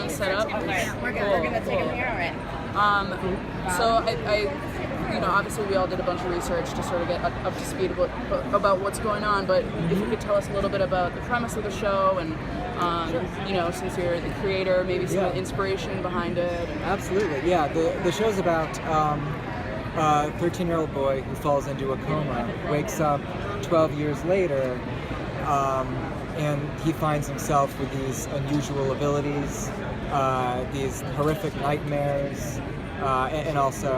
everyone's set up? Yeah, we're good. We're gonna take them here. All right. So obviously we all did a bunch of research to sort of get up to speed about what's going on, but if you could tell us a little bit about the premise of the show and, since you're the creator, maybe some of the inspiration behind it. Absolutely, yeah. The show's about a 13-year-old boy who falls into a coma, wakes up 12 years later, and he finds himself with these unusual abilities, these horrific nightmares, and also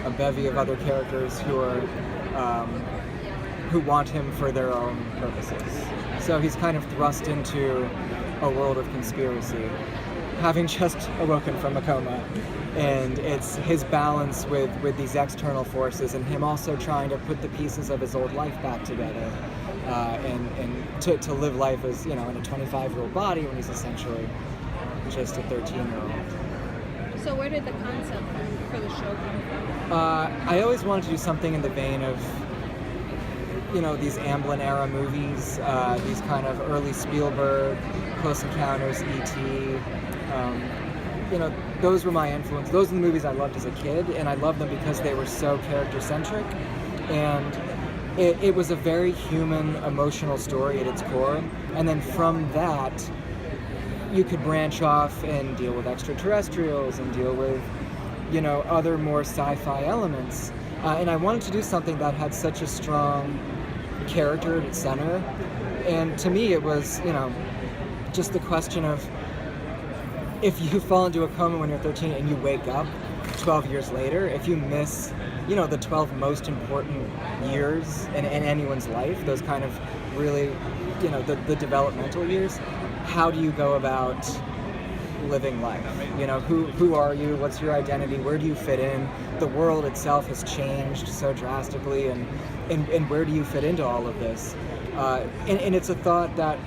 a bevy of other characters who want him for their own purposes. So he's kind of thrust into a world of conspiracy, having just awoken from a coma, and it's his balance with these external forces, and him also trying to put the pieces of his old life back together, and to live life as, in a 25-year-old body when he's essentially just a 13-year-old. So where did the concept for the show come from? I always wanted to do something in the vein of, these Amblin era movies, these kind of early Spielberg, Close Encounters, E.T. Those were my influence. Those are the movies I loved as a kid, and I loved them because they were so character-centric, and it was a very human, emotional story at its core. And then from that, you could branch off and deal with extraterrestrials and deal with, other more sci-fi elements. And I wanted to do something that had such a strong character at its center. And to me, it was, just the question of, if you fall into a coma when you're 13 and you wake up 12 years later, if you miss, the 12 most important years in anyone's life, those kind of really, the developmental years, how do you go about living life? Who are you? What's your identity? Where do you fit in? The world itself has changed so drastically, and where do you fit into all of this? And it's a thought that,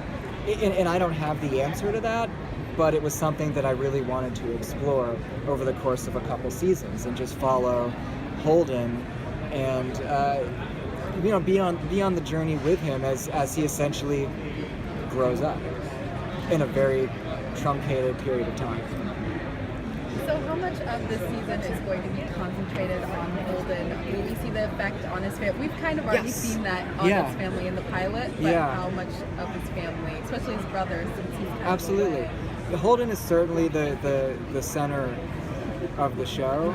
and I don't have the answer to that, but it was something that I really wanted to explore over the course of a couple seasons and just follow Holden and be on the journey with him as he essentially grows up in a very truncated period of time. So how much of this season is going to be concentrated on Holden? Will we see the effect on his family? We've kind of already seen that on his family in the pilot, but how much of his family, especially his brother, since he's kind Absolutely. Holden is certainly the center of the show,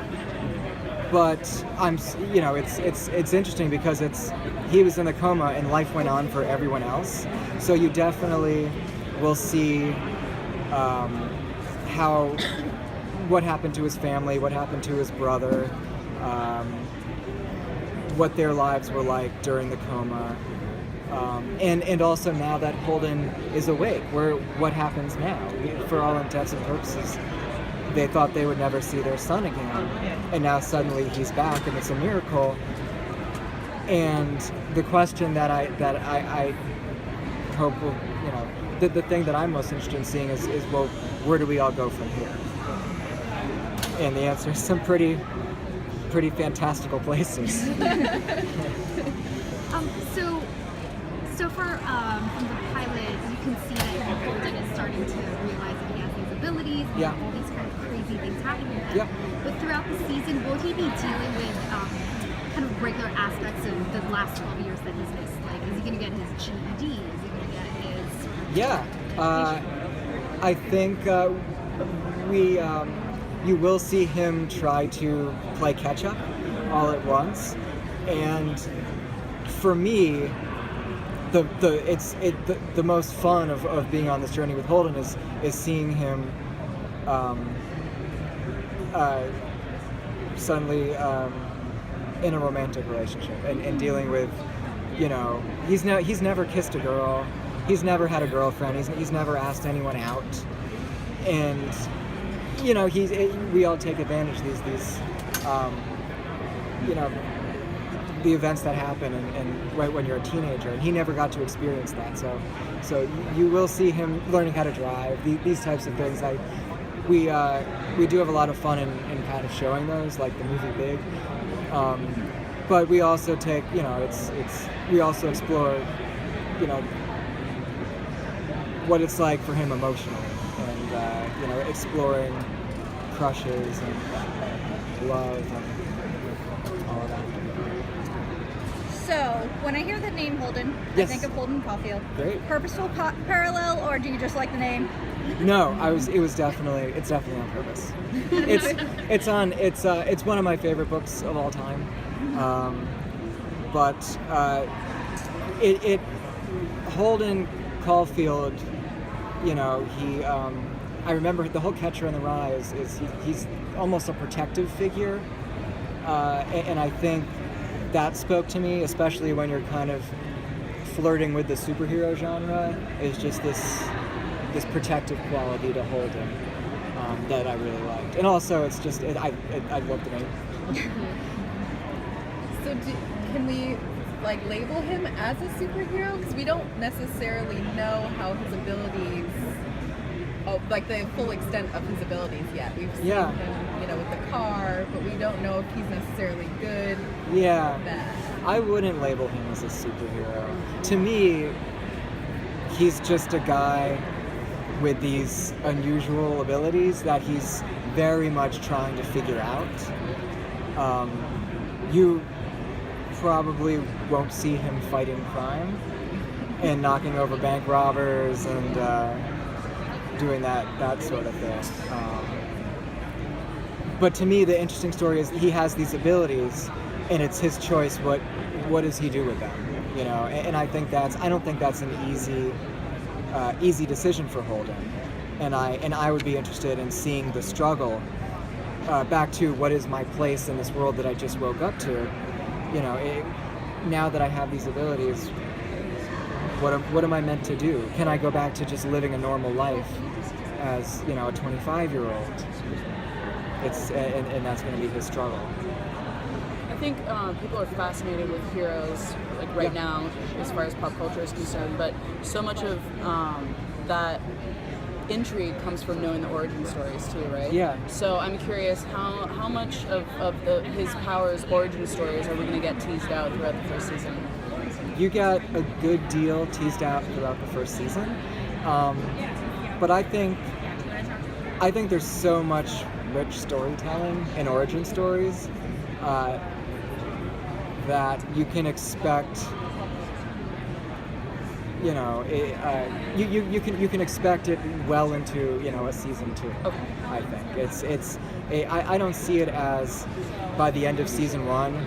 but it's interesting because he was in the coma and life went on for everyone else. So you definitely will see what happened to his family, what happened to his brother, what their lives were like during the coma. And also now that Holden is awake, what happens now? For all intents and purposes, they thought they would never see their son again, and now suddenly he's back, and it's a miracle. And the question that I hope will, the thing that I'm most interested in seeing is well, where do we all go from here? And the answer is some pretty fantastical places. So from the pilot, you can see that Holden is starting to realize that he has these abilities and all these kind of crazy things happening with him. Yeah. But throughout the season, will he be dealing with kind of regular aspects of the last 12 years that he's missed? Like, is he going to get his GED? Is he going to get his... Yeah. I think you will see him try to play catch up all at once, and for me, the most fun of being on this journey with Holden is seeing him suddenly in a romantic relationship and dealing with, he's never kissed a girl, he's never had a girlfriend, he's never asked anyone out, and we all take advantage of these the events that happen and right when you're a teenager, and he never got to experience that. So you will see him learning how to drive, these types of things. We do have a lot of fun in kind of showing those, like the movie Big. But we also take, we also explore, what it's like for him emotionally, and exploring crushes and love and all of that. So, when I hear the name Holden, Yes. I think of Holden Caulfield. Great. Purposeful parallel, or do you just like the name? No, it's definitely on purpose. It's one of my favorite books of all time. But Holden Caulfield, I remember the whole Catcher in the Rye is he's almost a protective figure, and I think that spoke to me, especially when you're kind of flirting with the superhero genre, is just this protective quality to Holden that I really liked. And also, it's just, I love the name. So can we label him as a superhero? Because we don't necessarily know how his abilities, the full extent of his abilities yet. We've seen him, with the car, but we don't know if he's necessarily good or bad. I wouldn't label him as a superhero. To me, he's just a guy with these unusual abilities that he's very much trying to figure out. You probably won't see him fighting crime and knocking over bank robbers and doing that sort of thing. But to me, the interesting story is he has these abilities, and it's his choice. What does he do with them? And I don't think that's an easy decision for Holden. And I would be interested in seeing the struggle. Back to what is my place in this world that I just woke up to. Now that I have these abilities, what am I meant to do? Can I go back to just living a normal life as a 25-year-old? And that's going to be his struggle. I think people are fascinated with heroes now, as far as pop culture is concerned. But so much of that intrigue comes from knowing the origin stories too, right? Yeah. So I'm curious, how much of his powers origin stories are we going to get teased out throughout the first season? You get a good deal teased out throughout the first season, but I think there's so much rich storytelling in origin stories that you can expect. You can expect it well into a season 2. Okay. I think I don't see it as by the end of season 1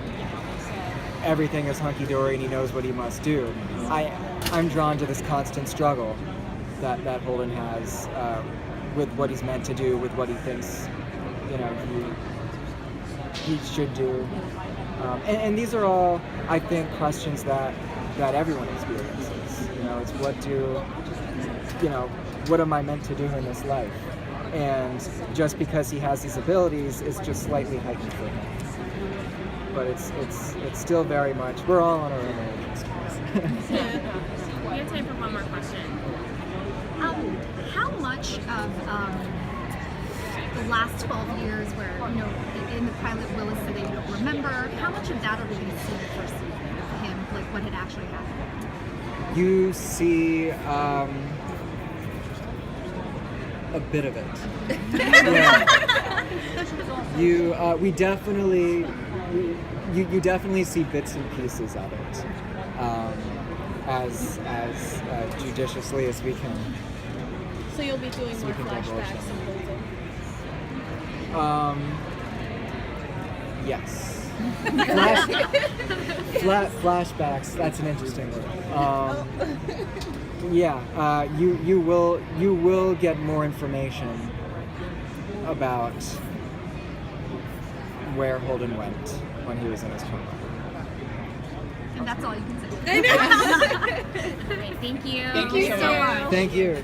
everything is hunky-dory and he knows what he must do. I'm drawn to this constant struggle that Holden has with what he's meant to do, with what he thinks he should do, and these are all, I think, questions that everyone experiences. It's what am I meant to do in this life? And just because he has these abilities is just slightly heightened for him. But it's still very much, we're all on our own origin stories. We have time for one more question. How much of the last 12 years where, in the pilot Willis said they don't remember, how much of that are we going to see in the first season of him, what had actually happened? You see a bit of it. Yeah. You definitely see bits and pieces of it, as judiciously as we can. So you'll be doing more flashbacks and Holden? Yes. Flashbacks. That's an interesting word. You will get more information about where Holden went when he was in his coma. And that's all you can say. All right, thank you. Thank you so much. Thank you.